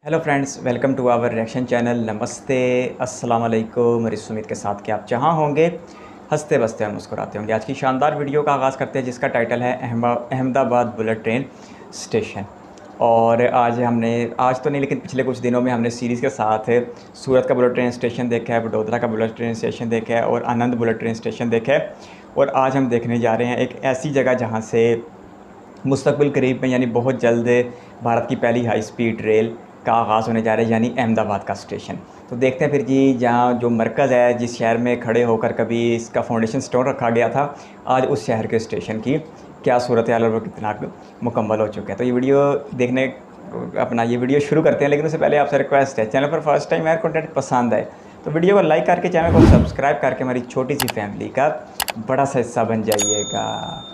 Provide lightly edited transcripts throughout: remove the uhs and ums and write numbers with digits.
Hello friends, welcome to our reaction channel. नमस्ते, अस्सलाम वालेकुम। मेरी उम्मीद के साथ कि आप जहाँ होंगे हंसते बसते और मुस्कुराते होंगे। आज की शानदार वीडियो का आगाज़ करते हैं जिसका टाइटल है अहमदाबाद बुलेट ट्रेन स्टेशन। और आज तो नहीं लेकिन पिछले कुछ दिनों में हमने सीरीज़ के साथ सूरत का बुलेट ट्रेन स्टेशन देखा है, वडोदरा का बुलेट ट्रेन स्टेशन देखा है और आनंद बुलेट ट्रेन स्टेशन देखा है। और आज हम देखने जा रहे हैं एक ऐसी जगह जहाँ से मुस्तकबिल करीब में यानी बहुत जल्द भारत की पहली हाई स्पीड रेल का आगाज़ होने जा रहा है, यानी अहमदाबाद का स्टेशन। तो देखते हैं फिर जी, जहाँ जो मरकज़ है, जिस शहर में खड़े होकर कभी इसका फाउंडेशन स्टोन रखा गया था, आज उस शहर के स्टेशन की क्या सूरत हाल और कितना मुकम्मल हो चुका है। तो ये वीडियो शुरू करते हैं, लेकिन उससे पहले आपसे रिक्वेस्ट है, चैनल पर फर्स्ट टाइम मेरा कंटेंट पसंद आए तो वीडियो को लाइक करके, चैनल को सब्सक्राइब करके हमारी छोटी सी फैमिली का बड़ा सा हिस्सा बन जाइएगा।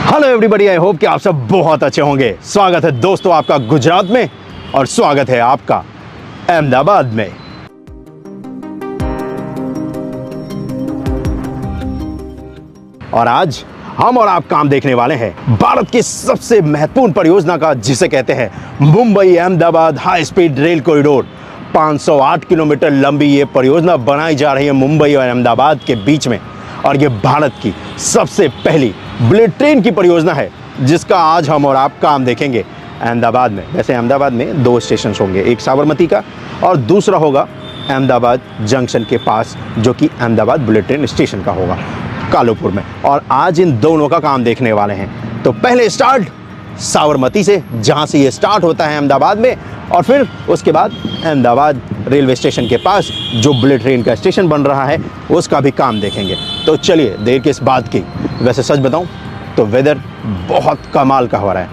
हेलो एवरीबॉडी, आई होप कि आप सब बहुत अच्छे होंगे। स्वागत है दोस्तों आपका गुजरात में और स्वागत है आपका अहमदाबाद में। और आज हम और आप काम देखने वाले हैं भारत की सबसे महत्वपूर्ण परियोजना का, जिसे कहते हैं Mumbai Ahmedabad high speed rail corridor. 508 kilometre लंबी ये परियोजना बनाई जा रही है मुंबई और अहमदाबाद के बीच में, और ये भारत की सबसे पहली बुलेट ट्रेन की परियोजना है जिसका आज हम और आप काम देखेंगे अहमदाबाद में। वैसे अहमदाबाद में 2 स्टेशन होंगे, एक साबरमती का और दूसरा होगा अहमदाबाद जंक्शन के पास, जो कि अहमदाबाद बुलेट ट्रेन स्टेशन का होगा कालूपुर में। और आज इन दोनों का काम देखने वाले हैं। तो पहले स्टार्ट साबरमती से, जहाँ से ये स्टार्ट होता है अहमदाबाद में, और फिर उसके बाद अहमदाबाद रेलवे स्टेशन के पास जो बुलेट ट्रेन का स्टेशन बन रहा है उसका भी काम देखेंगे। तो चलिए, देर किस बात की। वैसे सच बताऊं तो वेदर बहुत कमाल का हो रहा है,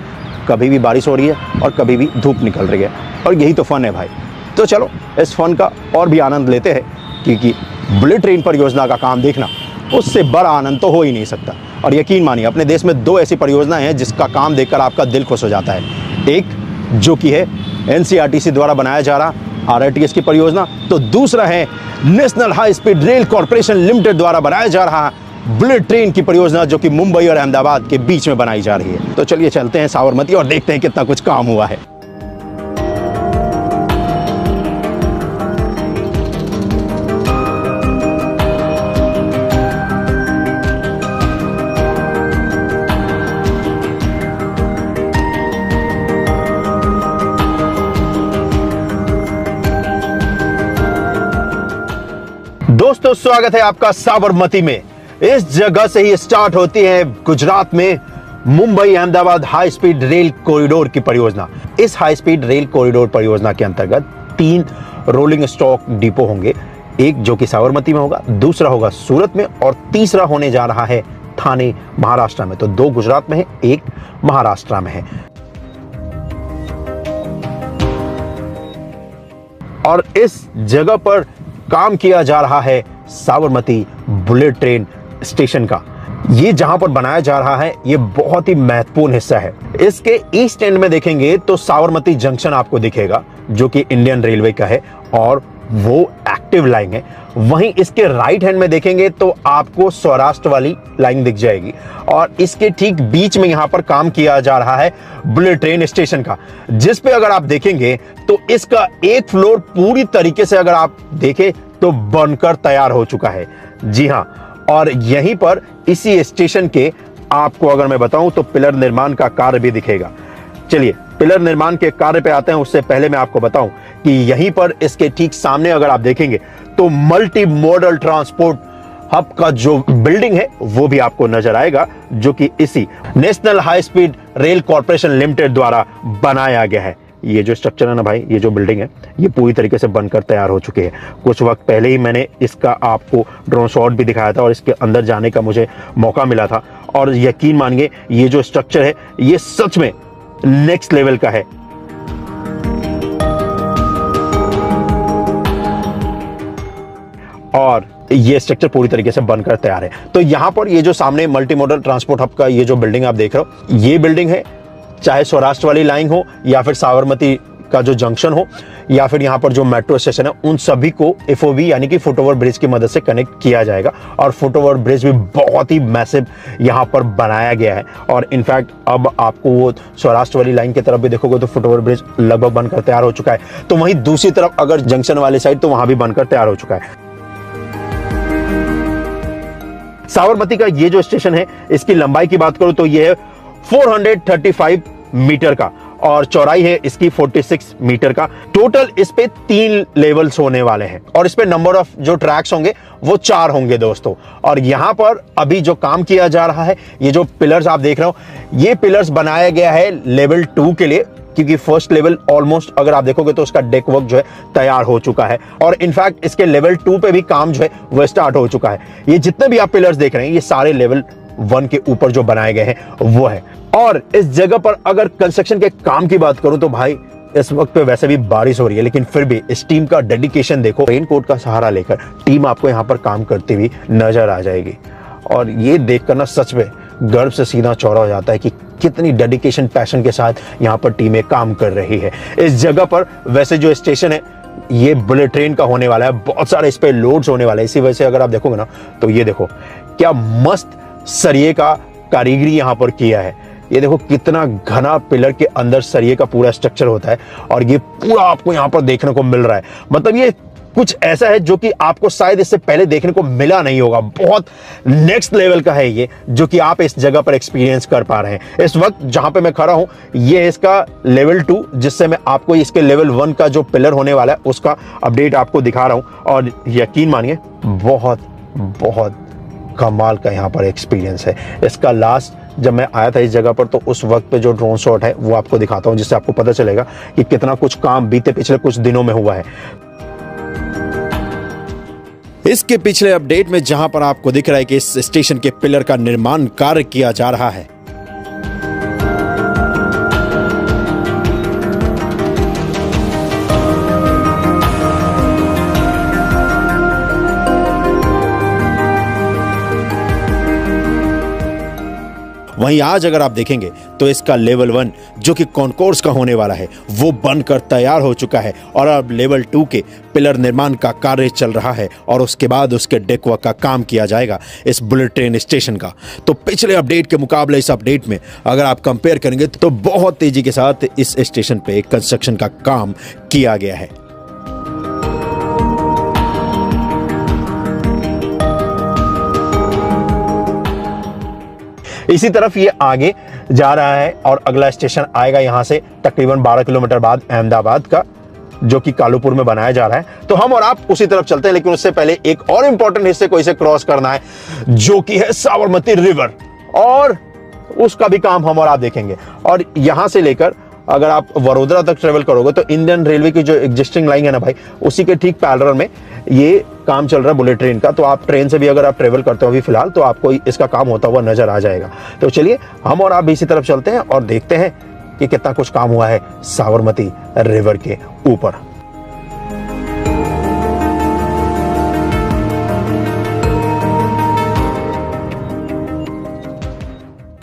कभी भी बारिश हो रही है और कभी भी धूप निकल रही है, और यही तो फन है भाई। तो चलो इस फन का और भी आनंद लेते हैं, क्योंकि बुलेट ट्रेन परियोजना का काम देखना, उससे बड़ा आनंद तो हो ही नहीं सकता। और यकीन मानिए, अपने देश में 2 ऐसी परियोजनाएं हैं जिसका काम देखकर आपका दिल खुश हो जाता है। एक जो कि है एनसीआरटीसी द्वारा बनाया जा रहा आरआरटीएस की परियोजना, तो दूसरा है national high speed rail corporation limited द्वारा बनाया जा रहा बुलेट ट्रेन की परियोजना, जो कि मुंबई और अहमदाबाद के बीच में बनाई जा रही है। तो चलिए चलते हैं साबरमती और देखते हैं कितना कुछ काम हुआ है। दोस्तों स्वागत है आपका साबरमती में। इस जगह से ही स्टार्ट होती है गुजरात में Mumbai Ahmedabad high speed rail corridor की परियोजना। इस हाई स्पीड रेल कॉरिडोर परियोजना के अंतर्गत 3 रोलिंग स्टॉक डिपो होंगे, एक जो कि साबरमती में होगा, दूसरा होगा सूरत में, और तीसरा होने जा रहा है थाने महाराष्ट्र में। तो 2 गुजरात में है, एक महाराष्ट्र में है। और इस जगह पर काम किया जा रहा है साबरमती बुलेट ट्रेन स्टेशन का। ये जहां पर बनाया जा रहा है ये बहुत ही महत्वपूर्ण हिस्सा है। इसके ईस्ट एंड में देखेंगे तो साबरमती जंक्शन आपको दिखेगा, जो कि इंडियन रेलवे का है और वो एक्टिव लाइन है। वहीं इसके राइट हैंड में देखेंगे तो आपको सौराष्ट्र वाली लाइन दिख जाएगी, और इसके ठीक बीच में यहां पर काम किया जा रहा है बुलेट ट्रेन स्टेशन का, जिस पे अगर आप देखेंगे तो इसका एक फ्लोर पूरी तरीके से अगर आप देखें तो बनकर तैयार हो चुका है। जी हां, और यहीं पर इसी स्टेशन के आपको अगर मैं बताऊं तो पिलर निर्माण का कार्य भी दिखेगा। चलिए पिलर निर्माण के कार्य पे आते हैं। उससे पहले मैं आपको बताऊं कि यहीं पर इसके ठीक सामने अगर आप देखेंगे तो मल्टी मॉडल ट्रांसपोर्ट हब का जो बिल्डिंग है वो भी आपको नजर आएगा, जो कि इसी national high speed rail corporation limited द्वारा बनाया गया है। ये जो स्ट्रक्चर है ना भाई, ये जो बिल्डिंग है ये पूरी तरीके से बनकर तैयार हो चुकी है। कुछ वक्त पहले ही मैंने इसका आपको ड्रोन शॉट भी दिखाया था और इसके अंदर जाने का मुझे मौका मिला था, और यकीन मानिए ये जो स्ट्रक्चर है ये सच में नेक्स्ट लेवल का है। और ये स्ट्रक्चर पूरी तरीके से बनकर तैयार है। तो यहाँ पर ये जो सामने मल्टी मॉडल ट्रांसपोर्ट हब का ये जो बिल्डिंग आप देख रहे हो, ये बिल्डिंग है, चाहे सौराष्ट्र वाली लाइन हो या फिर साबरमती का जो जंक्शन हो या फिर यहाँ पर जो मेट्रो स्टेशन है, उन सभी को FOB यानी कि फुट ओवर ब्रिज की मदद से कनेक्ट किया जाएगा। और फुट ओवर ब्रिज भी बहुत ही मैसिव यहाँ पर बनाया गया है। और इनफैक्ट अब आपको वो सौराष्ट्र वाली लाइन की तरफ भी देखोगे तो फुट ओवर ब्रिज लगभग बनकर तैयार हो चुका है। तो वहीं दूसरी तरफ अगर जंक्शन वाली साइड, तो वहां भी बनकर तैयार हो चुका है। साबरमती का ये जो स्टेशन है, इसकी लंबाई की बात करूं तो ये है 435 मीटर का और चौड़ाई है इसकी 46 मीटर का। टोटल इस पे 3 लेवल्स होने वाले हैं और इस पे नंबर ऑफ जो ट्रैक्स होंगे वो 4 होंगे दोस्तों। और यहां पर अभी जो काम किया जा रहा है, ये जो पिलर्स आप देख रहे हो, ये पिलर्स बनाया गया है लेवल 2 के लिए, क्योंकि फर्स्ट लेवल ऑलमोस्ट अगर आप देखोगे तो उसका डेक वर्क जो है तैयार हो चुका है और इनफैक्ट इसके लेवल 2 पे भी काम जो है वो स्टार्ट हो चुका है। ये जितने भी आप पिलर्स देख रहे हैं, ये सारे लेवल 1 के ऊपर जो बनाए गए हैं वो है। और इस जगह पर अगर कंस्ट्रक्शन के काम की बात करूं तो भाई इस वक्त पे वैसे भी बारिश हो रही है, लेकिन फिर भी इस टीम का डेडिकेशन देखो। रेनकोट का सहारा लेकर टीम आपको यहाँ पर काम करती हुई नजर आ जाएगी और ये देखकर ना सच में गर्व से सीना चौड़ा हो जाता है कि कितनी डेडिकेशन पैशन के साथ यहाँ पर टीमें काम कर रही है। इस जगह पर वैसे जो स्टेशन है ये बुलेट ट्रेन का होने वाला है, बहुत सारे इस पे लोड्स होने वाले हैं। इसी वजह से अगर आप देखोगे ना तो ये देखो क्या मस्त सरिये का कारीगरी यहाँ पर किया है। ये देखो कितना घना पिलर के अंदर सरिये का पूरा स्ट्रक्चर होता है और ये पूरा आपको यहाँ पर देखने को मिल रहा है। मतलब ये कुछ ऐसा है जो कि आपको शायद इससे पहले देखने को मिला नहीं होगा। बहुत नेक्स्ट लेवल का है ये, जो कि आप इस जगह पर एक्सपीरियंस कर पा रहे हैं। इस वक्त जहां पे मैं खड़ा हूं ये इसका लेवल 2, जिससे मैं आपको इसके लेवल 1 का जो पिलर होने वाला है उसका अपडेट आपको दिखा रहा हूं। और यकीन मानिए बहुत बहुत कमाल का यहाँ पर एक्सपीरियंस है। इसका लास्ट जब मैं आया था इस जगह पर तो उस वक्त पे जो ड्रोन शॉट है वो आपको दिखाता हूं, जिससे आपको पता चलेगा कि कितना कुछ काम बीते पिछले कुछ दिनों में हुआ है। इसके पिछले अपडेट में जहां पर आपको दिख रहा है कि इस स्टेशन के पिलर का निर्माण कार्य किया जा रहा है, वहीं आज अगर आप देखेंगे तो इसका लेवल 1 जो कि कॉन्कोर्स का होने वाला है वो बनकर तैयार हो चुका है और अब लेवल 2 के पिलर निर्माण का कार्य चल रहा है और उसके बाद उसके डेकवर्क का काम किया जाएगा इस बुलेट ट्रेन स्टेशन का। तो पिछले अपडेट के मुकाबले इस अपडेट में अगर आप कंपेयर करेंगे तो बहुत तेजी के साथ इस स्टेशन पे कंस्ट्रक्शन का काम किया गया है। इसी तरफ ये आगे जा रहा है और अगला स्टेशन आएगा यहां से तकरीबन 12 किलोमीटर बाद अहमदाबाद का, जो कि कालूपुर में बनाया जा रहा है। तो हम और आप उसी तरफ चलते हैं, लेकिन उससे पहले एक और इंपॉर्टेंट हिस्से को इसे क्रॉस करना है, जो कि है साबरमती रिवर, और उसका भी काम हम और आप देखेंगे। और यहां से लेकर अगर आप वडोदरा तक ट्रेवल करोगे तो इंडियन रेलवे की जो एग्जिस्टिंग लाइन है ना भाई, उसी के ठीक पैरेलल में ये काम चल रहा है बुलेट ट्रेन का। तो आप ट्रेन से भी अगर आप ट्रेवल करते हो अभी फिलहाल तो आपको इसका काम होता हुआ नजर आ जाएगा। तो चलिए हम और आप भी इसी तरफ चलते हैं और देखते हैं कि कितना कुछ काम हुआ है साबरमती रिवर के ऊपर।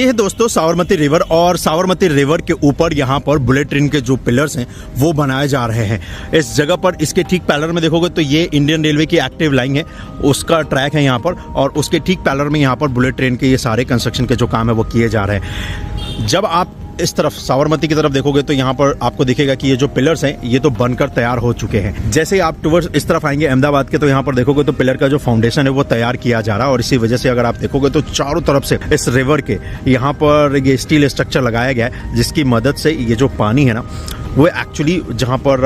ये है दोस्तों साबरमती रिवर, और साबरमती रिवर के ऊपर यहाँ पर बुलेट ट्रेन के जो पिलर्स हैं वो बनाए जा रहे हैं। इस जगह पर इसके ठीक पैरेलल में देखोगे तो ये इंडियन रेलवे की एक्टिव लाइन है, उसका ट्रैक है यहाँ पर, और उसके ठीक पैरेलल में यहाँ पर बुलेट ट्रेन के ये सारे कंस्ट्रक्शन के जो काम है वो किए जा रहे हैं। जब आप इस तरफ साबरमती की तरफ देखोगे तो यहाँ पर आपको दिखेगा कि ये जो पिलर्स हैं ये तो बनकर तैयार हो चुके हैं। जैसे ही आप टुवर्ड्स इस तरफ आएंगे अहमदाबाद के तो यहाँ पर देखोगे तो पिलर का जो फाउंडेशन है वो तैयार किया जा रहा है, और इसी वजह से अगर आप देखोगे तो चारों तरफ से इस रिवर के यहाँ पर ये स्टील स्ट्रक्चर लगाया गया है, जिसकी मदद से ये जो पानी है ना वो एक्चुअली जहाँ पर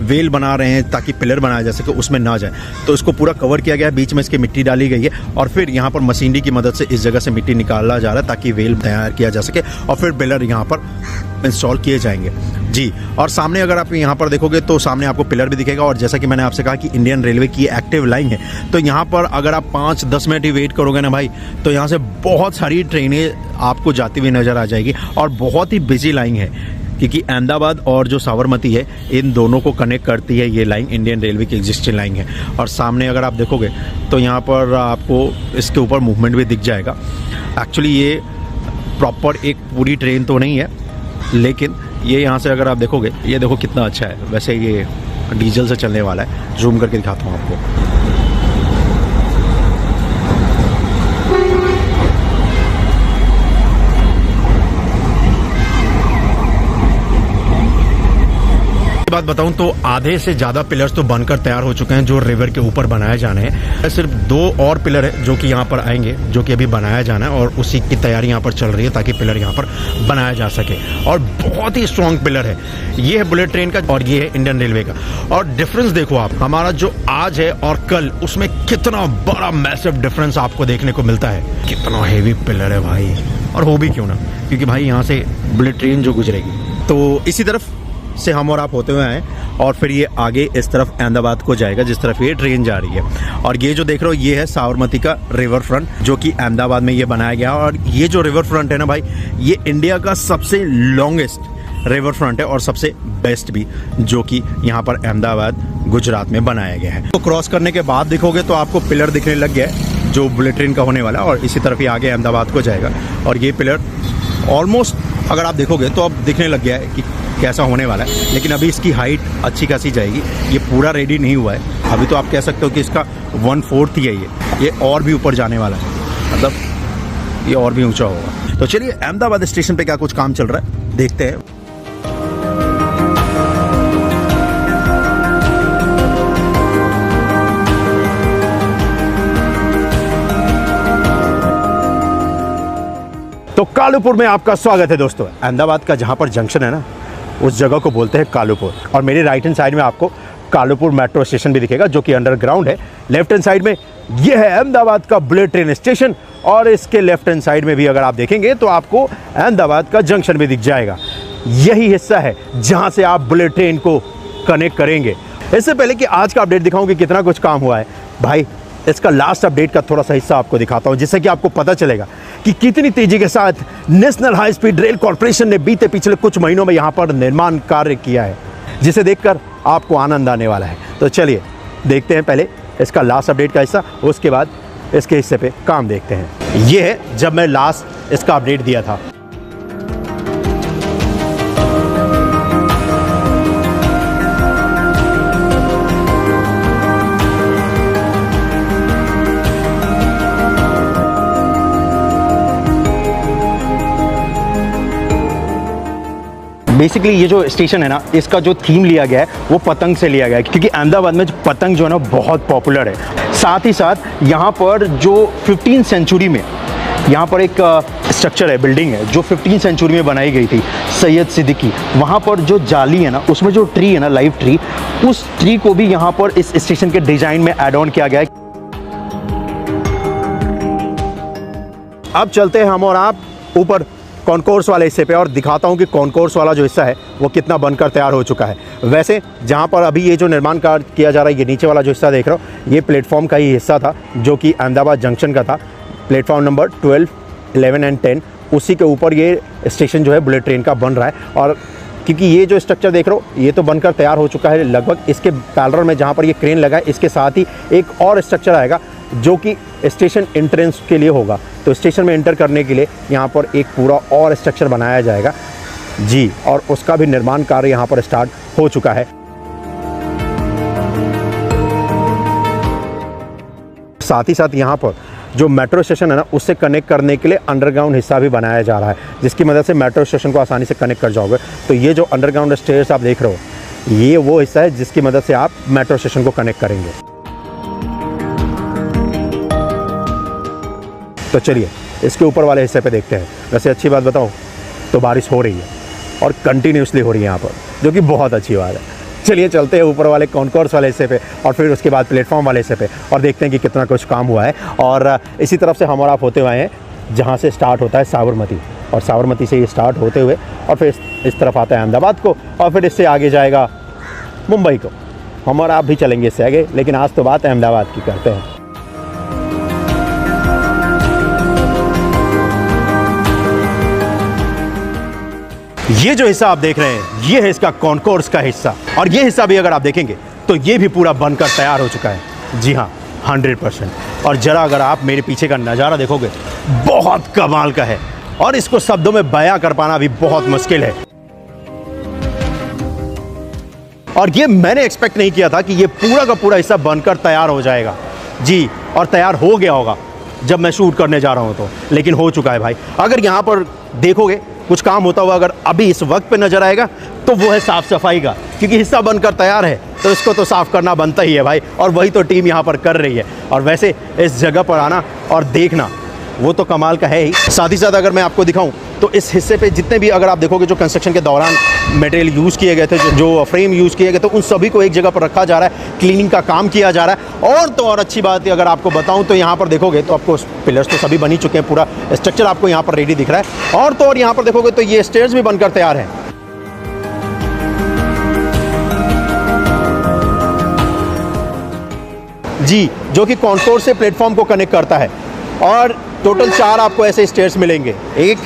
वेल बना रहे हैं ताकि पिलर बनाया जा सके उसमें ना जाए, तो इसको पूरा कवर किया गया है। बीच में इसकी मिट्टी डाली गई है और फिर यहाँ पर मशीनरी की मदद से इस जगह से मिट्टी निकाला जा रहा है ताकि वेल तैयार किया जा सके और फिर पिलर यहाँ पर इंस्टॉल किए जाएंगे जी। और सामने अगर आप यहाँ पर देखोगे तो सामने आपको पिलर भी दिखेगा, और जैसा कि मैंने आपसे कहा कि इंडियन रेलवे की एक्टिव लाइन है, तो यहाँ पर अगर आप 5-10 मिनट ही वेट करोगे ना भाई तो यहाँ से बहुत सारी ट्रेनें आपको जाती हुई नज़र आ जाएगी और बहुत ही बिजी लाइन है। क्योंकि अहमदाबाद और जो साबरमती है इन दोनों को कनेक्ट करती है ये लाइन, इंडियन रेलवे की एग्जिस्टिंग लाइन है। और सामने अगर आप देखोगे तो यहाँ पर आपको इसके ऊपर मूवमेंट भी दिख जाएगा। एक्चुअली ये प्रॉपर एक पूरी ट्रेन तो नहीं है, लेकिन ये यहाँ से अगर आप देखोगे, ये देखो कितना अच्छा है। वैसे ये डीजल से चलने वाला है, जूम करके दिखाता हूँ आपको। बात बताऊं तो आधे से ज्यादा पिलर्स तो बनकर तैयार हो चुके हैं जो रिवर के ऊपर बनाए जाने हैं। सिर्फ 2 और पिलर है जो कि यहाँ पर आएंगे, जो कि अभी बनाया जाना है और उसी की तैयारी यहाँ पर चल रही है ताकि पिलर यहाँ पर बनाया जा सके। और बहुत ही स्ट्रॉन्ग पिलर है। ये है बुलेट ट्रेन का और ये है इंडियन रेलवे का। और डिफरेंस देखो आप, हमारा जो आज है और कल, उसमें कितना बड़ा मैसिव डिफरेंस आपको देखने को मिलता है। कितना हेवी पिलर है भाई, और हो भी क्यों ना, क्योंकि भाई यहाँ से बुलेट ट्रेन जो गुजरेगी। तो इसी तरफ से हम और आप होते हुए आए और फिर ये आगे इस तरफ अहमदाबाद को जाएगा जिस तरफ ये ट्रेन जा रही है। और ये जो देख रहे हो ये है साबरमती का रिवर फ्रंट जो कि अहमदाबाद में ये बनाया गया। और ये जो रिवर फ्रंट है ना भाई, ये इंडिया का सबसे लॉन्गेस्ट रिवर फ्रंट है और सबसे बेस्ट भी, जो कि यहाँ पर अहमदाबाद गुजरात में बनाया गया है। तो क्रॉस करने के बाद देखोगे तो आपको पिलर दिखने लग गया है जो बुलेट ट्रेन का होने वाला है। और इसी तरफ ये आगे अहमदाबाद को जाएगा। और ये पिलर ऑलमोस्ट अगर आप देखोगे तो अब दिखने लग गया है कि कैसा होने वाला है। लेकिन अभी इसकी हाइट अच्छी खासी जाएगी, ये पूरा रेडी नहीं हुआ है अभी। तो आप कह सकते हो कि इसका 1/4 ही है ये और भी ऊपर जाने वाला है, मतलब ये और भी ऊंचा होगा। तो चलिए अहमदाबाद स्टेशन पे क्या कुछ काम चल रहा है देखते हैं। तो कालूपुर में आपका स्वागत है दोस्तों। अहमदाबाद का जहां पर जंक्शन है ना, उस जगह को बोलते हैं कालूपुर। और मेरे राइट हैंड साइड में आपको कालूपुर मेट्रो स्टेशन भी दिखेगा जो कि अंडरग्राउंड है। लेफ्ट हैंड साइड में ये है अहमदाबाद का बुलेट ट्रेन स्टेशन। और इसके लेफ्ट हैंड साइड में भी अगर आप देखेंगे तो आपको अहमदाबाद का जंक्शन भी दिख जाएगा। यही हिस्सा है जहां से आप बुलेट ट्रेन को कनेक्ट करेंगे। इससे पहले कि आज का अपडेट दिखाऊं कि कितना कुछ काम हुआ है, भाई इसका लास्ट अपडेट का थोड़ा सा हिस्सा आपको दिखाता हूं, जिससे कि आपको पता चलेगा कि कितनी तेजी के साथ national high speed rail corporation ने बीते पिछले कुछ महीनों में यहाँ पर निर्माण कार्य किया है, जिसे देखकर आपको आनंद आने वाला है। तो चलिए देखते हैं पहले इसका लास्ट अपडेट का हिस्सा, उसके बाद इसके हिस्से पे काम देखते हैं। ये है जब मैं लास्ट इसका अपडेट दिया था। बेसिकली ये जो स्टेशन है ना, इसका जो थीम लिया गया है वो पतंग से लिया गया है, क्योंकि अहमदाबाद में पतंग जो है ना बहुत पॉपुलर है। साथ ही साथ यहाँ पर जो 15वीं सेंचुरी में यहाँ पर एक स्ट्रक्चर है, बिल्डिंग है जो 15वीं सेंचुरी में बनाई गई थी, सैयद सिद्दीकी। वहाँ पर जो जाली है ना, उसमें जो ट्री है ना, लाइव ट्री, उस ट्री को भी यहाँ पर इस स्टेशन के डिजाइन में एड ऑन किया गया है। अब चलते हैं हम और आप ऊपर कॉन्कोर्स वाले हिस्से पे और दिखाता हूँ कि कॉन्कोर्स वाला जो हिस्सा है वो कितना बनकर तैयार हो चुका है। वैसे जहाँ पर अभी ये जो निर्माण कार्य किया जा रहा है, ये नीचे वाला जो हिस्सा देख रहे हो, ये प्लेटफॉर्म का ही हिस्सा था जो कि अहमदाबाद जंक्शन का था। प्लेटफॉर्म नंबर 12, 11 एंड 10, उसी के ऊपर ये स्टेशन जो है बुलेट ट्रेन का बन रहा है। और क्योंकि ये जो स्ट्रक्चर देख रहे हो ये तो बनकर तैयार हो चुका है लगभग, इसके पैरेलल में जहाँ पर ये क्रेन लगा है, इसके साथ ही एक और स्ट्रक्चर आएगा जो कि स्टेशन एंट्रेंस के लिए होगा। तो स्टेशन में एंटर करने के लिए यहाँ पर एक पूरा और स्ट्रक्चर बनाया जाएगा जी, और उसका भी निर्माण कार्य यहाँ पर स्टार्ट हो चुका है। साथ ही साथ यहाँ पर जो मेट्रो स्टेशन है ना, उससे कनेक्ट करने के लिए अंडरग्राउंड हिस्सा भी बनाया जा रहा है, जिसकी मदद से मेट्रो स्टेशन को आसानी से कनेक्ट कर जाओगे। तो ये जो अंडरग्राउंड स्टेयर्स आप देख रहे हो, ये वो हिस्सा है जिसकी मदद से आप मेट्रो स्टेशन को कनेक्ट करेंगे। तो चलिए इसके ऊपर वाले हिस्से पे देखते हैं। वैसे अच्छी बात बताऊं तो बारिश हो रही है और कंटिन्यूसली हो रही है यहाँ पर, जो कि बहुत अच्छी बात है। चलिए चलते हैं ऊपर वाले कॉन्कोर्स वाले हिस्से पे और फिर उसके बाद प्लेटफॉर्म वाले हिस्से पे और देखते हैं कि कितना कुछ काम हुआ है। और इसी तरफ से हम और आप होते हुए आए हैं जहाँ से स्टार्ट होता है साबरमती, और साबरमती से ये स्टार्ट होते हुए और फिर इस तरफ आता है अहमदाबाद को, और फिर इससे आगे जाएगा मुंबई को। हम और आप भी चलेंगे इससे आगे, लेकिन आज तो बात अहमदाबाद की करते हैं। ये जो हिस्सा आप देख रहे हैं ये है इसका कॉन्कोर्स का हिस्सा, और ये हिस्सा भी अगर आप देखेंगे तो ये भी पूरा बनकर तैयार हो चुका है। जी हाँ, 100%। और ज़रा अगर आप मेरे पीछे का नज़ारा देखोगे बहुत कमाल का है, और इसको शब्दों में बयां कर पाना भी बहुत मुश्किल है। और ये मैंने एक्सपेक्ट नहीं किया था कि ये पूरा का पूरा हिस्सा बनकर तैयार हो जाएगा जी, और तैयार हो गया होगा जब मैं शूट करने जा रहा हूँ तो, लेकिन हो चुका है भाई। अगर यहाँ पर देखोगे कुछ काम होता हुआ अगर अभी इस वक्त पे नज़र आएगा तो वो है साफ़ सफाई का, क्योंकि हिस्सा बनकर तैयार है तो इसको तो साफ़ करना बनता ही है भाई, और वही तो टीम यहाँ पर कर रही है। और वैसे इस जगह पर आना और देखना वो तो कमाल का है ही। साथ ही साथ अगर मैं आपको दिखाऊं तो इस हिस्से पे जितने भी अगर आप देखोगे जो कंस्ट्रक्शन के दौरान मटेरियल यूज़ किए गए थे, जो फ्रेम यूज़ किए गए थे, उन सभी को एक जगह पर रखा जा रहा है, क्लीनिंग का काम किया जा रहा है। और तो और अच्छी बात है अगर आपको बताऊं तो यहाँ पर देखोगे तो आपको पिलर्स तो सभी बन ही चुके हैं, पूरा स्ट्रक्चर आपको यहाँ पर रेडी दिख रहा है। और तो और यहाँ पर देखोगे तो ये स्टेयर्स भी बनकर तैयार हैं। जी, जो कि कॉन्टोर से प्लेटफॉर्म को कनेक्ट करता है। और टोटल 4 आपको ऐसे स्टेयर्स मिलेंगे, 1,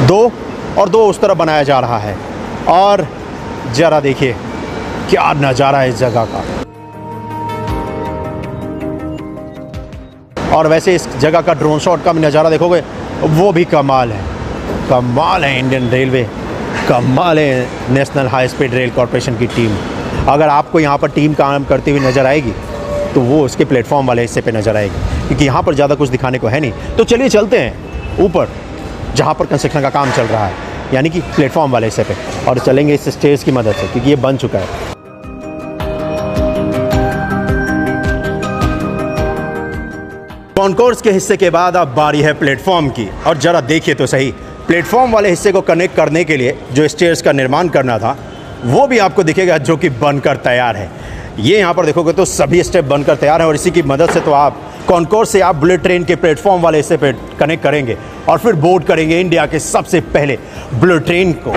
2 और 2 उस तरफ बनाया जा रहा है। और ज़रा देखिए क्या नज़ारा है इस जगह का। और वैसे इस जगह का ड्रोन शॉट का भी नज़ारा देखोगे वो भी कमाल है। कमाल है इंडियन रेलवे, कमाल है national high speed rail corporation की टीम। अगर आपको यहाँ पर टीम काम करती हुई नज़र आएगी तो वो उसके प्लेटफॉर्म वाले हिस्से पे नज़र आएगी, क्योंकि यहाँ पर ज़्यादा कुछ दिखाने को है नहीं। तो चलिए चलते हैं ऊपर जहाँ पर कंस्ट्रक्शन का काम चल रहा है, यानी कि प्लेटफॉर्म वाले हिस्से पे, और चलेंगे इस स्टेज की मदद से, क्योंकि ये बन चुका है। कॉन्कोर्स के हिस्से के बाद अब बारी है प्लेटफॉर्म की। और ज़रा देखिए तो सही, प्लेटफॉर्म वाले हिस्से को कनेक्ट करने के लिए जो स्टेयर्स का निर्माण करना था वो भी आपको दिखेगा, जो कि बनकर तैयार है। ये यहाँ पर देखोगे तो सभी स्टेप बनकर तैयार है, और इसी की मदद से तो आप कॉन्कोर्स से आप बुलेट ट्रेन के प्लेटफॉर्म वाले हिस्से पे कनेक्ट करेंगे और फिर बोर्ड करेंगे इंडिया के सबसे पहले बुलेट ट्रेन को,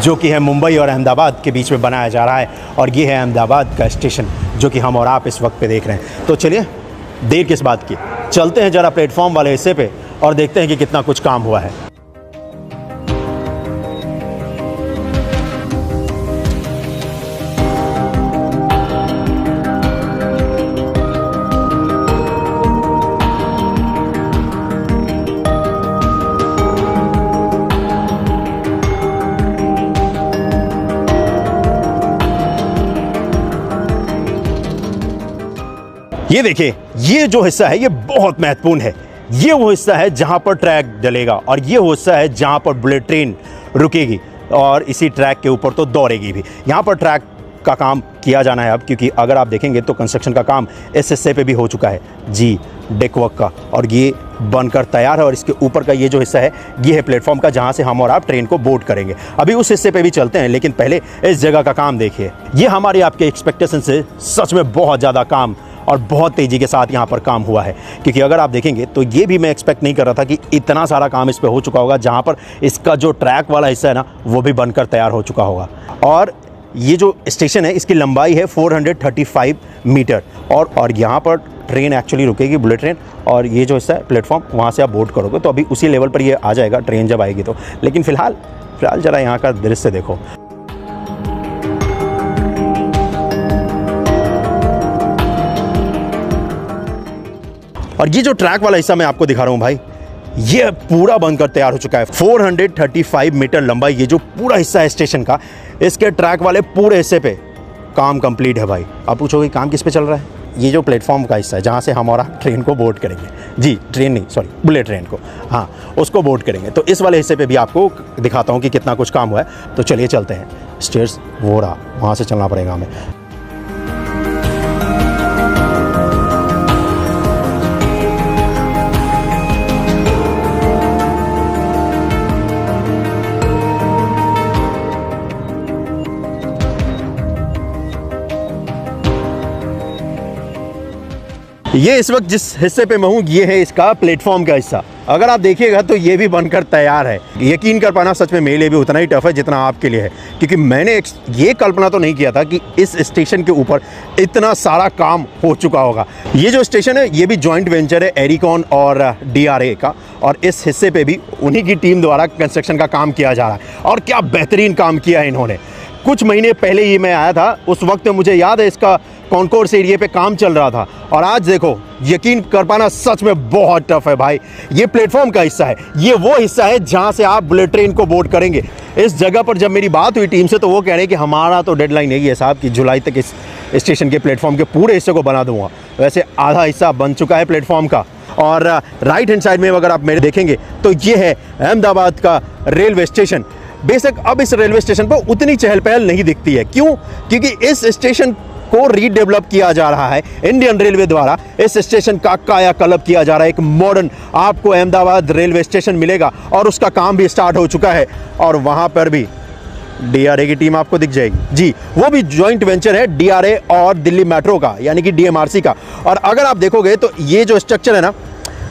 जो कि है मुंबई और अहमदाबाद के बीच में बनाया जा रहा है। और ये है अहमदाबाद का स्टेशन, जो कि हम और आप इस वक्त पे देख रहे हैं। तो चलिए देर किस बात की, चलते हैं ज़रा प्लेटफॉर्म वाले हिस्से पे और देखते हैं कि कितना कुछ काम हुआ है। ये देखिए, ये जो हिस्सा है ये बहुत महत्वपूर्ण है। ये वो हिस्सा है जहां पर ट्रैक डलेगा, और ये वो हिस्सा है जहां पर बुलेट ट्रेन रुकेगी और इसी ट्रैक के ऊपर तो दौड़ेगी भी। यहाँ पर ट्रैक का काम किया जाना है अब, क्योंकि अगर आप देखेंगे तो कंस्ट्रक्शन का काम इस हिस्से पे भी हो चुका है जी, डेक वर्क का, और ये बनकर तैयार है। और इसके ऊपर का ये जो हिस्सा है ये है प्लेटफॉर्म का, जहाँ से हम और आप ट्रेन को बोर्ड करेंगे। अभी उस हिस्से पे भी चलते हैं, लेकिन पहले इस जगह का काम देखिए। ये हमारे आपके एक्सपेक्टेशन से सच में बहुत ज़्यादा काम और बहुत तेज़ी के साथ यहाँ पर काम हुआ है, क्योंकि अगर आप देखेंगे तो ये भी मैं एक्सपेक्ट नहीं कर रहा था कि इतना सारा काम इस पर हो चुका होगा, जहाँ पर इसका जो ट्रैक वाला हिस्सा है ना वो भी बनकर तैयार हो चुका होगा। और ये जो स्टेशन है इसकी लंबाई है 435 मीटर, और यहाँ पर ट्रेन एक्चुअली रुकेगी, बुलेट ट्रेन। और ये जो हिस्सा है प्लेटफॉर्म, वहाँ से आप बोर्ड करोगे तो अभी उसी लेवल पर ये आ जाएगा ट्रेन जब आएगी तो। लेकिन फ़िलहाल ज़रा यहाँ का दृश्य देखो। और ये जो ट्रैक वाला हिस्सा मैं आपको दिखा रहा हूँ भाई, ये पूरा बनकर तैयार हो चुका है। 435 मीटर लंबाई ये जो पूरा हिस्सा है स्टेशन का, इसके ट्रैक वाले पूरे हिस्से पे काम कंप्लीट है भाई। आप पूछोगे काम किस पे चल रहा है? ये जो प्लेटफॉर्म का हिस्सा है जहाँ से हम और आप ट्रेन को बोर्ड करेंगे, जी ट्रेन नहीं सॉरी बुलेट ट्रेन को, हाँ उसको बोर्ड करेंगे। तो इस वाले हिस्से पे भी आपको दिखाता हूँ कि कितना कुछ काम हुआ है। तो चलिए चलते हैं। स्टेयर्स वो रहा, वहाँ से चलना पड़ेगा हमें। ये इस वक्त जिस हिस्से पे मैं हूँ ये है इसका प्लेटफॉर्म का हिस्सा। अगर आप देखिएगा तो ये भी बनकर तैयार है। यकीन कर पाना सच में मेरे लिए भी उतना ही टफ है जितना आपके लिए है, क्योंकि मैंने ये कल्पना तो नहीं किया था कि इस स्टेशन के ऊपर इतना सारा काम हो चुका होगा। ये जो स्टेशन है ये भी जॉइंट वेंचर है एरिकॉन और DRA का, और इस हिस्से पे भी उन्हीं की टीम द्वारा कंस्ट्रक्शन का काम किया जा रहा है। और क्या बेहतरीन काम किया है इन्होंने। कुछ महीने पहले ही मैं आया था, उस वक्त मुझे याद है इसका कॉन्कोर्स एरिया पे काम चल रहा था, और आज देखो यकीन कर पाना सच में बहुत टफ है भाई। ये प्लेटफॉर्म का हिस्सा है, ये वो हिस्सा है जहां से आप बुलेट ट्रेन को बोर्ड करेंगे। इस जगह पर जब मेरी बात हुई टीम से तो वो कह रहे हैं कि हमारा तो डेडलाइन यही है साहब कि जुलाई तक इस स्टेशन के प्लेटफॉर्म के पूरे हिस्से को बना दूंगा। वैसे आधा हिस्सा बन चुका है प्लेटफॉर्म का। और राइट हैंड साइड में अगर आप मेरे देखेंगे तो ये है अहमदाबाद का रेलवे स्टेशन। बेशक अब इस रेलवे स्टेशन पर उतनी चहल पहल नहीं दिखती है, क्यों? क्योंकि इस स्टेशन को रीडेवलप किया जा रहा है इंडियन रेलवे द्वारा। इस स्टेशन का कायाकल्प किया जा रहा है, एक मॉडर्न आपको अहमदाबाद रेलवे स्टेशन मिलेगा और उसका काम भी स्टार्ट हो चुका है। और वहां पर भी डीआरए की टीम आपको दिख जाएगी जी, वो भी जॉइंट वेंचर है डीआरए और दिल्ली मेट्रो का, यानी कि डीएमआरसी का। और अगर आप देखोगे तो ये जो स्ट्रक्चर है ना,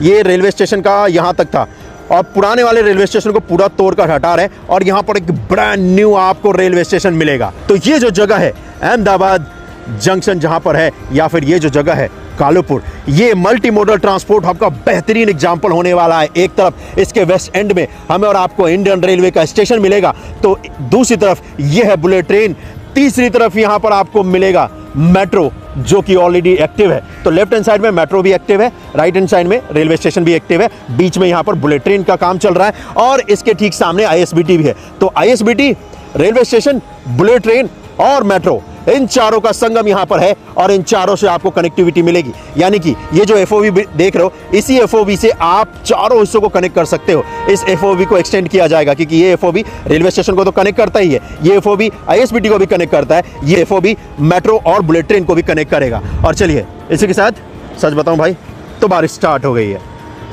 ये रेलवे स्टेशन का यहाँ तक था और पुराने वाले रेलवे स्टेशन को पूरा तोड़ कर हटा रहे हैं और यहाँ पर एक ब्रांड न्यू आपको रेलवे स्टेशन मिलेगा। तो ये जो जगह है अहमदाबाद जंक्शन जहाँ पर है, या फिर ये जो जगह है कालूपुर, ये मल्टी मोडल ट्रांसपोर्ट हब का बेहतरीन एग्जाम्पल होने वाला है। एक तरफ इसके वेस्ट एंड में हमें और आपको इंडियन रेलवे का स्टेशन मिलेगा, तो दूसरी तरफ ये है बुलेट ट्रेन, तीसरी तरफ यहाँ पर आपको मिलेगा मेट्रो जो कि ऑलरेडी एक्टिव है। तो लेफ्ट हैंड साइड में मेट्रो भी एक्टिव है, राइट हैंड साइड में रेलवे स्टेशन भी एक्टिव है, बीच में यहाँ पर बुलेट ट्रेन का काम चल रहा है और इसके ठीक सामने आईएसबीटी भी है। तो ISBT, railway station, bullet train और मेट्रो, इन चारों का संगम यहाँ पर है और इन चारों से आपको कनेक्टिविटी मिलेगी। यानी कि ये जो एफओवी देख रहे हो, इसी एफओवी से आप चारों हिस्सों को कनेक्ट कर सकते हो। इस एफओवी को एक्सटेंड किया जाएगा क्योंकि ये एफओवी रेलवे स्टेशन को तो कनेक्ट करता ही है, ये एफओवी आईएसबीटी को भी कनेक्ट करता है, ये एफओवी मेट्रो और बुलेट ट्रेन को भी कनेक्ट करेगा। और चलिए इसी के साथ सच बताऊं भाई, तो बारिश स्टार्ट हो गई है।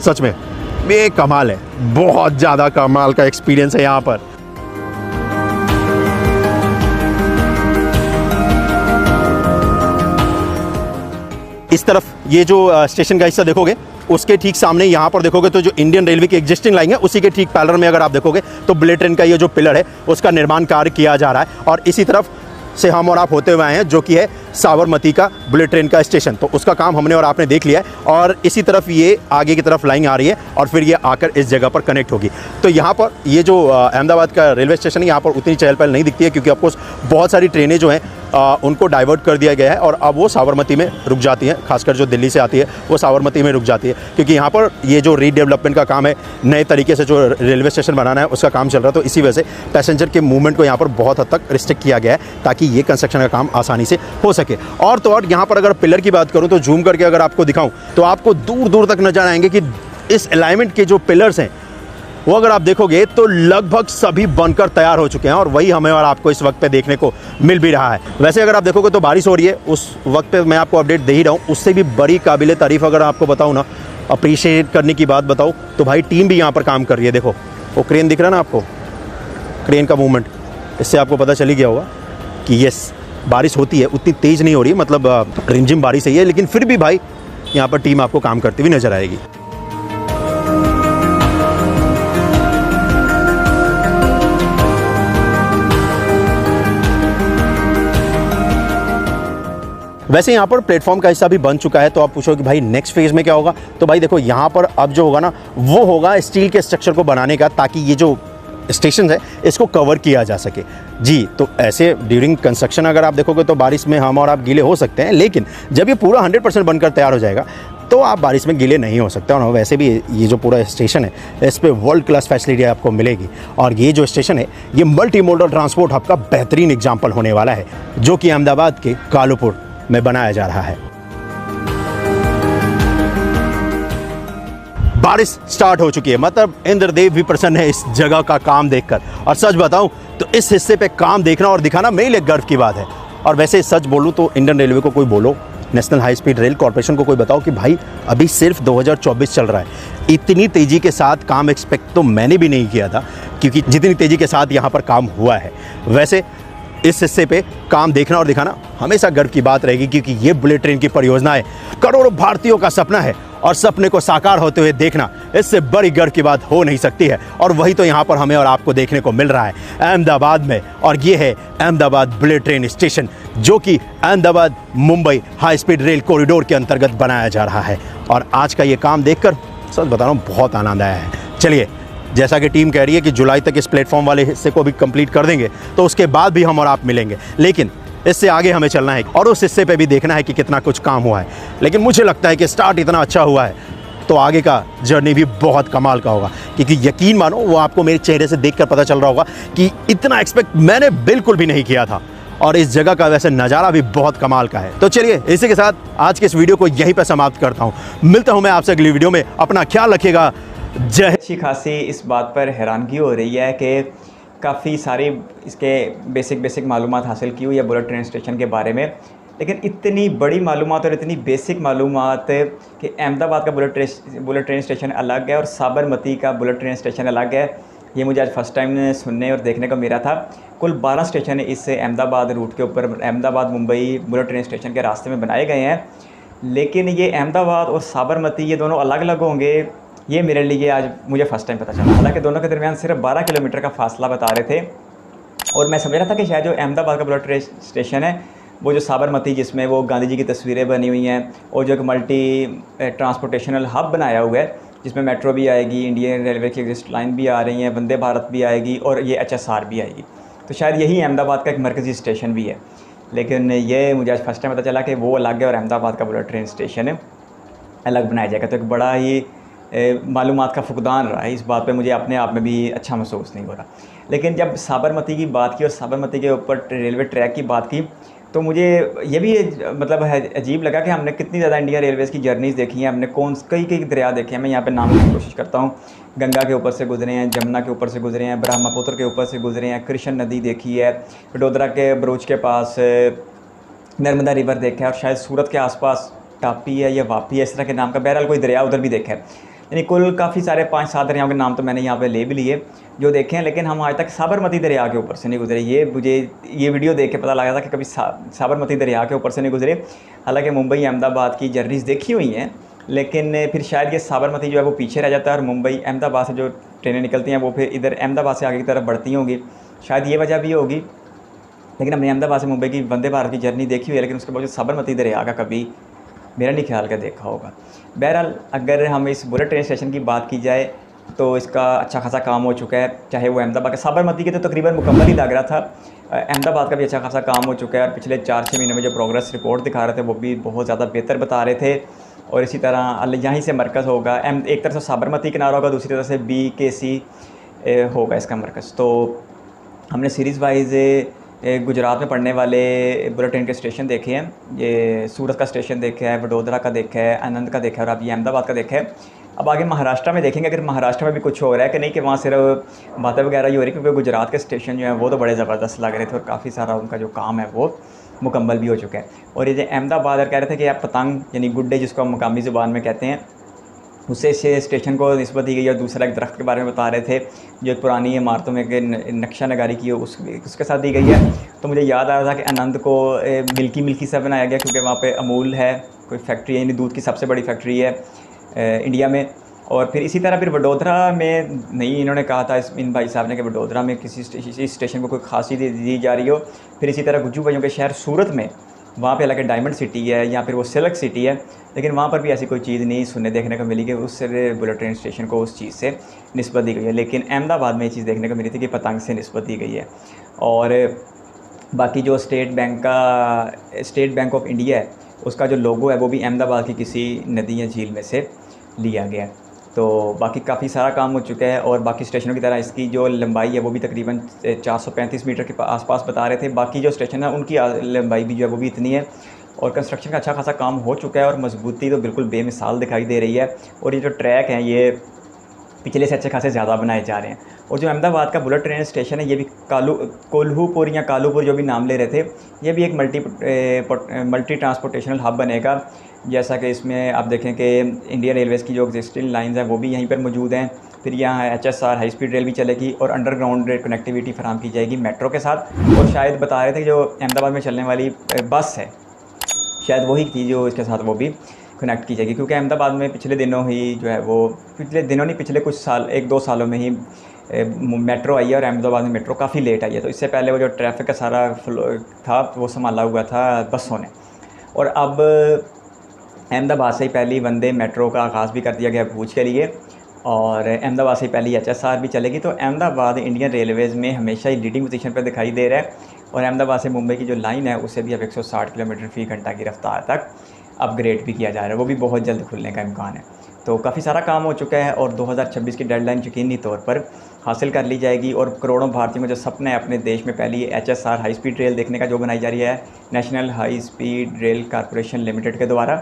सच में ये कमाल है, बहुत ज़्यादा कमाल का एक्सपीरियंस है यहाँ पर। इस तरफ ये जो स्टेशन का हिस्सा देखोगे, उसके ठीक सामने यहाँ पर देखोगे तो जो इंडियन रेलवे की एग्जिस्टिंग लाइन है उसी के ठीक पैरेलल में अगर आप देखोगे तो बुलेट ट्रेन का ये जो पिलर है उसका निर्माण कार्य किया जा रहा है। और इसी तरफ से हम और आप होते हुए आए हैं जो कि है साबरमती का बुलेट ट्रेन का स्टेशन, तो उसका काम हमने और आपने देख लिया है। और इसी तरफ ये आगे की तरफ लाइन आ रही है और फिर ये आकर इस जगह पर कनेक्ट होगी। तो यहाँ पर ये जो अहमदाबाद का रेलवे स्टेशन है, यहाँ पर उतनी चहल पहल नहीं दिखती है क्योंकि ऑफकोर्स बहुत सारी ट्रेनें जो हैं उनको डाइवर्ट कर दिया गया है और अब वो साबरमती में रुक जाती हैं। खासकर जो दिल्ली से आती है वो साबरमती में रुक जाती है क्योंकि यहाँ पर ये जो रीडेवलपमेंट का काम है, नए तरीके से जो रेलवे स्टेशन बनाना है उसका काम चल रहा है। तो इसी वजह से पैसेंजर के मूवमेंट को यहाँ पर बहुत हद तक रिस्ट्रिक्ट किया गया है ताकि ये कंस्ट्रक्शन का काम आसानी से हो सके। और तो और यहाँ पर अगर पिलर की बात करूँ तो जूम करके अगर आपको दिखाऊँ तो आपको दूर दूर तक नजर आएंगे कि इस अलाइनमेंट के जो पिलर्स हैं वो अगर आप देखोगे तो लगभग सभी बनकर तैयार हो चुके हैं और वही हमें और आपको इस वक्त पे देखने को मिल भी रहा है। वैसे अगर आप देखोगे तो बारिश हो रही है, उस वक्त पे मैं आपको अपडेट दे ही रहा हूँ, उससे भी बड़ी काबिले तारीफ़ अगर आपको बताऊँ ना, अप्रिशिएट करने की बात बताऊँ तो भाई टीम भी यहाँ पर काम कर रही है। देखो वो क्रेन दिख रहा है ना आपको, क्रेन का मूवमेंट, इससे आपको पता चल ही गया होगा कि यस बारिश होती है, उतनी तेज़ नहीं हो रही है, मतलब रिमझिम बारिश ही है, लेकिन फिर भी भाई यहाँ पर टीम आपको काम करती हुई नजर आएगी। वैसे यहाँ पर प्लेटफॉर्म का हिस्सा भी बन चुका है, तो आप पूछो कि भाई नेक्स्ट फेज़ में क्या होगा। तो भाई देखो यहाँ पर अब जो होगा ना वो होगा स्टील के स्ट्रक्चर को बनाने का, ताकि ये जो स्टेशन है इसको कवर किया जा सके जी। तो ऐसे ड्यूरिंग कंस्ट्रक्शन अगर आप देखोगे तो बारिश में हम और आप गीले हो सकते हैं, लेकिन जब ये पूरा 100% बनकर तैयार हो जाएगा तो आप बारिश में गीले नहीं हो सकते। और वैसे भी ये जो पूरा स्टेशन है इस पर वर्ल्ड क्लास फैसिलिटी आपको मिलेगी। और ये जो स्टेशन है ये मल्टी मोडल ट्रांसपोर्ट हब का बेहतरीन एग्जाम्पल होने वाला है जो कि अहमदाबाद के कालूपुर में बनाया जा रहा है। बारिश स्टार्ट हो चुकी है, मतलब इंद्रदेव भी प्रसन्न है इस जगह का काम देखकर। और सच बताऊं तो इस हिस्से पे काम देखना और दिखाना मेरे लिए गर्व की बात है। और वैसे सच बोलूं तो इंडियन रेलवे को कोई बोलो, national high speed rail corporation को कोई बताओ कि भाई अभी सिर्फ 2024 चल रहा है, इतनी तेज़ी के साथ काम एक्सपेक्ट तो मैंने भी नहीं किया था, क्योंकि जितनी तेज़ी के साथ यहाँ पर काम हुआ है। वैसे इस हिस्से पे काम देखना और दिखाना हमेशा गर्व की बात रहेगी, क्योंकि ये बुलेट ट्रेन की परियोजना है, करोड़ों भारतीयों का सपना है और सपने को साकार होते हुए देखना इससे बड़ी गर्व की बात हो नहीं सकती है। और वही तो यहाँ पर हमें और आपको देखने को मिल रहा है अहमदाबाद में। और ये है अहमदाबाद बुलेट ट्रेन स्टेशन जो कि Ahmedabad Mumbai high speed rail corridor के अंतर्गत बनाया जा रहा है। और आज का ये काम देखकर सच बता रहा हूँ, बहुत आनंद आया है। चलिए, जैसा कि टीम कह रही है कि जुलाई तक इस प्लेटफॉर्म वाले हिस्से को भी कंप्लीट कर देंगे, तो उसके बाद भी हम और आप मिलेंगे, लेकिन इससे आगे हमें चलना है और उस हिस्से पे भी देखना है कि कितना कुछ काम हुआ है। लेकिन मुझे लगता है कि स्टार्ट इतना अच्छा हुआ है तो आगे का जर्नी भी बहुत कमाल का होगा, क्योंकि यकीन मानो वो आपको मेरे चेहरे से देखकर पता चल रहा होगा कि इतना एक्सपेक्ट मैंने बिल्कुल भी नहीं किया था, और इस जगह का वैसे नज़ारा भी बहुत कमाल का है। तो चलिए, इसी के साथ आज के इस वीडियो को यहीं पर समाप्त करता हूँ। मिलता हूँ मैं आपसे अगली वीडियो में। अपना ख्याल रखिएगा। जय। अच्छी खासी इस बात पर हैरानगी हो रही है कि काफ़ी सारी इसके बेसिक मालूमात हासिल की हुई है बुलेट ट्रेन स्टेशन के बारे में, लेकिन इतनी बड़ी मालूमात और इतनी बेसिक मालूमात कि अहमदाबाद का बुलेट ट्रेन स्टेशन अलग है और साबरमती का बुलेट ट्रेन स्टेशन अलग है, ये मुझे आज फर्स्ट टाइम सुनने और देखने को मिला था। कुल 12 स्टेशन इस अहमदाबाद रूट के ऊपर, Ahmedabad Mumbai bullet train station के रास्ते में बनाए गए हैं, लेकिन ये अहमदाबाद और साबरमती ये दोनों अलग अलग होंगे, ये मेरे लिए आज मुझे फ़र्स्ट टाइम पता चला। हालांकि दोनों के दरमियान सिर्फ 12 किलोमीटर का फासला बता रहे थे, और मैं समझ रहा था कि शायद जो अहमदाबाद का बुलेट ट्रेन स्टेशन है वो जो साबरमती, जिसमें वो गांधी जी की तस्वीरें बनी हुई हैं, और जो एक मल्टी ट्रांसपोर्टेशनल हब बनाया हुआ है जिसमें मेट्रो भी आएगी, इंडियन रेलवे की एग्जिस्ट लाइन भी आ रही हैं, वंदे भारत भी आएगी और ये HSR भी आएगी, तो शायद यही अहमदाबाद का एक मरकज़ी स्टेशन भी है। लेकिन ये मुझे आज फर्स्ट टाइम पता चला कि वो अलग है और अहमदाबाद का बुलेट ट्रेन स्टेशन अलग बनाया जाएगा। तो एक बड़ा ही मालूमात का फुकदान रहा है। इस बात पे मुझे अपने आप में भी अच्छा महसूस नहीं हो रहा। लेकिन जब साबरमती की बात की और साबरमती के ऊपर रेलवे ट्रैक की बात की, तो मुझे ये भी मतलब है अजीब लगा कि हमने कितनी ज़्यादा इंडियन रेलवेज़ की जर्नीज़ देखी हैं, हमने कई दरिया देखे हैं। मैं यहाँ पे नाम की कोशिश करता हूँ। गंगा के ऊपर से गुजरे हैं, जमुना के ऊपर से गुजरे हैं, ब्रह्मपुत्र के ऊपर से गुजरे हैं, कृष्ण नदी देखी है, वडोदरा के बरूच के पास नर्मदा रिवर देखा है, और शायद सूरत के आसपास टापी है या वापी है, इस तरह के नाम का बहरहाल कोई दरिया उधर भी देखा है। यानी कुल काफ़ी सारे 5-7 दरियाओं के नाम तो मैंने यहाँ पे ले भी लिए जो देखे हैं, लेकिन हम आज तक साबरमती दरिया के ऊपर से नहीं गुजरे। ये मुझे ये वीडियो देख के पता लगा था कि कभी साबरमती दरिया के ऊपर से नहीं गुजरे। हालांकि मुंबई अहमदाबाद की जर्नीज़ देखी हुई हैं, लेकिन फिर शायद ये साबरमती जो है वो पीछे रह जाता है, और मुंबई अहमदाबाद से जो ट्रेनें निकलती हैं वो फिर इधर अहमदाबाद से आगे की तरफ बढ़ती होंगी, शायद ये वजह भी होगी। लेकिन हमने अहमदाबाद से मुंबई की वंदे भारत की जर्नी देखी हुई है, लेकिन उसके बाद साबरमती दरिया का कभी मेरा नहीं ख्याल का देखा होगा। बहरहाल, अगर हम इस बुलेट ट्रेन स्टेशन की बात की जाए तो इसका अच्छा खासा काम हो चुका है, चाहे वो अहमदाबाद का, साबरमती के तो तकरीबन मुकम्मल ही लग रहा था, अहमदाबाद का भी अच्छा खासा काम हो चुका है। और पिछले 4-6 महीनों में जो प्रोग्रेस रिपोर्ट दिखा रहे थे वो भी बहुत ज़्यादा बेहतर बता रहे थे। और इसी तरह यहीं से मरकज़ होगा, एक तरफ से साबरमती किनारा होगा, दूसरी तरफ से BKC होगा इसका मरकज़। तो हमने सीरीज़ वाइज गुजरात में पड़ने वाले बुलेट ट्रेन के स्टेशन देखे हैं। ये सूरत का स्टेशन देखा है, वडोदरा का देखा है, आनंद का देखा है, और अब ये अहमदाबाद का देखा है। अब आगे महाराष्ट्र में देखेंगे अगर महाराष्ट्र में भी कुछ हो रहा है कि नहीं, कि वहाँ सिर्फ बातें वगैरह ही हो रही, क्योंकि गुजरात के स्टेशन जो हैं वो तो बड़े ज़बरदस्त लग रहे थे और काफ़ी सारा उनका जो काम है वो मुकम्मल भी हो चुका है। और ये जो अहमदाबाद कह रहे थे कि आप पतंग यानी गुड्डे जिसको हम मकामी ज़ुबान में कहते हैं, उससे इस स्टेशन को निस्बत दी गई। और दूसरा एक दरख्त के बारे में बता रहे थे जो एक पुरानी इमारतों में नक्शा नगारी की है उसके साथ दी गई है। तो मुझे याद आ रहा था कि आनंद को मिल्की सा बनाया गया, क्योंकि वहाँ पे अमूल है, कोई फैक्ट्री है, यानी दूध की सबसे बड़ी फैक्ट्री है इंडिया में। और फिर इसी तरह फिर वडोदरा में नहीं, इन्होंने कहा था इन भाई साहब ने कि वडोदरा में किसी स्टेशन को कोई खासी दी जा रही हो। फिर इसी तरह गुज्जू भाइयों के शहर सूरत में, वहाँ पे हालांकि डायमंड सिटी है या फिर वो सिल्क सिटी है, लेकिन वहाँ पर भी ऐसी कोई चीज़ नहीं सुनने देखने को मिली कि उस बुलेट ट्रेन स्टेशन को उस चीज़ से निस्बत दी गई है। लेकिन अहमदाबाद में ये चीज़ देखने को मिली थी कि पतंग से निस्बत दी गई है। और बाकी जो स्टेट बैंक ऑफ इंडिया है उसका जो लोगो है वो भी अहमदाबाद की किसी नदी या झील में से लिया गया है। तो बाकी काफ़ी सारा काम हो चुका है। और बाकी स्टेशनों की तरह इसकी जो लंबाई है वो भी तकरीबन 435 मीटर के आसपास बता रहे थे। बाकी जो स्टेशन है उनकी लंबाई भी जो है वो भी इतनी है। और कंस्ट्रक्शन का अच्छा खासा काम हो चुका है और मजबूती तो बिल्कुल बेमिसाल दिखाई दे रही है। और ये जो ट्रैक हैं ये पिछले से अच्छे खासे ज़्यादा बनाए जा रहे हैं। और जो अहमदाबाद का बुलेट ट्रेन स्टेशन है ये भी कोल्हूपुर या कालूपुर जो भी नाम ले रहे थे, ये भी एक मल्टी ट्रांसपोर्टेशनल हब बनेगा। जैसा कि इसमें आप देखें कि इंडियन रेलवेज़ की जो एग्जिस्टिंग लाइंस हैं वो भी यहीं पर मौजूद हैं। फिर यहाँ HSR हाई स्पीड रेल भी चलेगी और अंडरग्राउंड कनेक्टिविटी फराहम की जाएगी मेट्रो के साथ। और शायद बता रहे थे कि जो अहमदाबाद में चलने वाली बस है शायद वही थी जो इसके साथ वो भी कनेक्ट की जाएगी, क्योंकि अहमदाबाद में पिछले दिनों ही जो है वो पिछले कुछ साल 1-2 सालों में ही मेट्रो आई है। और अहमदाबाद में मेट्रो काफ़ी लेट आई है। तो इससे पहले वो जो ट्रैफिक का सारा फ्लो था वो संभाला हुआ था बसों ने। और अब अहमदाबाद से ही पहली वंदे मेट्रो का आगाज़ भी कर दिया गया भूज के लिए, और अहमदाबाद से पहली HSR भी चलेगी। तो अहमदाबाद इंडियन रेलवेज़ में हमेशा ही लीडिंग पोजीशन पर दिखाई दे रहा है, और अहमदाबाद से मुंबई की जो लाइन है उसे भी अब 160 किलोमीटर फ़ी घंटा की रफ्तार तक अपग्रेड भी किया जा रहा है, वो भी बहुत जल्द खुलने का इम्कान है। तो काफ़ी सारा काम हो चुका है और 2026 की डेडलाइन यकीनी तौर पर हासिल कर ली जाएगी। और करोड़ों भारतीयों का जो सपना है अपने देश में पहली HSR हाई स्पीड रेल देखने का, जो बनाई जा रही है national high speed rail corporation limited के द्वारा,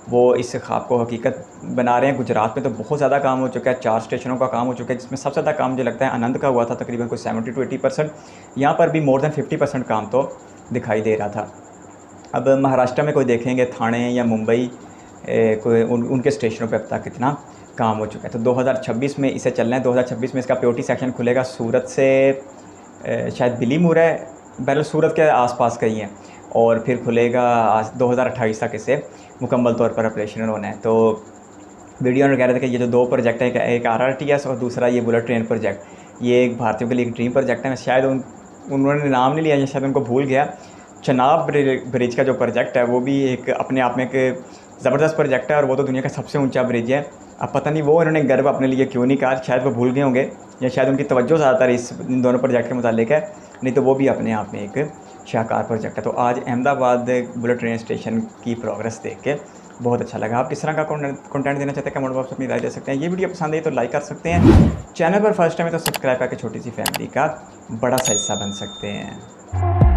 वो इस ख्वाब को हकीकत बना रहे हैं। गुजरात में तो बहुत ज़्यादा काम हो चुका है, 4 स्टेशनों का काम हो चुका है, जिसमें सबसे ज़्यादा काम मुझे लगता है आनंद का हुआ था, तकरीबन कोई 70 to 80%। यहाँ पर भी मोर दैन 50% काम तो दिखाई दे रहा था। अब महाराष्ट्र में कोई देखेंगे थाने या मुंबई कोई उनके स्टेशनों पे अब तक कितना काम हो चुका है। तो 2026 में इसे चलना है। 2026 में इसका POT सेक्शन खुलेगा सूरत से शायद बिलीमोरा है, बहरहाल सूरत के आसपास का ही है, और फिर खुलेगा 2028 तक इसे मुकम्मल तौर पर ऑपरेशनल होना है। तो वीडियो में कह रहे थे कि ये जो 2 प्रोजेक्ट हैं, एक RRTS और दूसरा ये बुलेट ट्रेन प्रोजेक्ट, ये एक भारतीयों के लिए एक ड्रीम प्रोजेक्ट है। शायद उन्होंने नाम नहीं लिया या शायद उनको भूल गया। चनाब ब्रिज का जो प्रोजेक्ट है वो भी एक अपने आप में एक ज़बरदस्त प्रोजेक्ट है, और वो तो दुनिया का सबसे ऊंचा ब्रिज है। अब पता नहीं वो इन्होंने गर्व अपने लिए क्यों नहीं कहा, शायद वो भूल गए होंगे या शायद उनकी तवज्जो ज़्यादातर इन दोनों प्रोजेक्ट के मुतालिक है, नहीं तो वो भी अपने आप में एक शाहकार प्रोजेक्ट है। तो आज अहमदाबाद बुलेट ट्रेन स्टेशन की प्रोग्रेस देख के बहुत अच्छा लगा। आप किस तरह का कंटेंट देना चाहते हैं कमेंट बॉक्स में अपनी राय दे सकते हैं। ये वीडियो पसंद आई तो लाइक कर सकते हैं, चैनल पर फर्स्ट टाइम है तो सब्सक्राइब करके छोटी सी फैमिली का बड़ा सा हिस्सा बन सकते हैं।